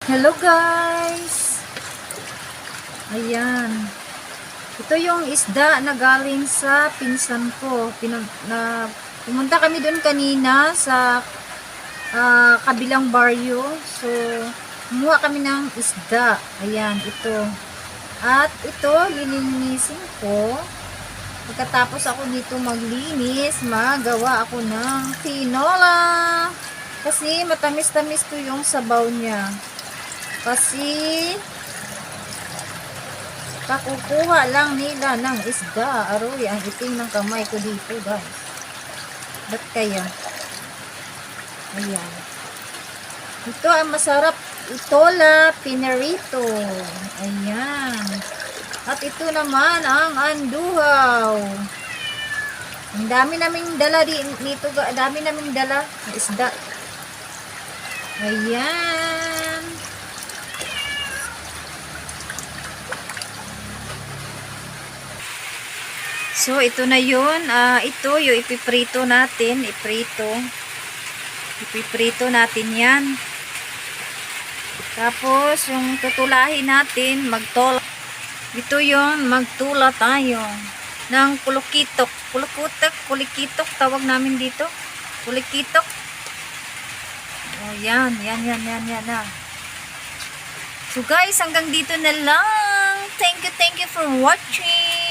Hello guys! Ayan. Ito yung isda na galing sa pinsan ko. Pumunta kami doon kanina sa kabilang baryo. So, kumuha kami ng isda. Ayan, ito. At ito, lilinisin ko. Pagkatapos ako dito maglinis, magawa ako ng tinola. Kasi matamis-tamis to yung sabaw niya. Kasi kakukuha lang nila ng isda. Aroy, ang itim ng kamay ko dito, guys. Ba't kaya? Ayan. Ito ang masarap. Itola Pinarito. Ayan. At ito naman ang anduhaw. Ang dami naming dala dito. Dami naming dala ng isda. Ayan. So, ito na yun. Ito, yung ipiprito natin. Ipiprito natin yan. Tapos, yung tutulahin natin, magtola. Ito yun, magtula tayo ng kulikitok. Kulikitok, tawag namin dito. Kulikitok. Oh, yan. So, guys, hanggang dito na lang. Thank you for watching.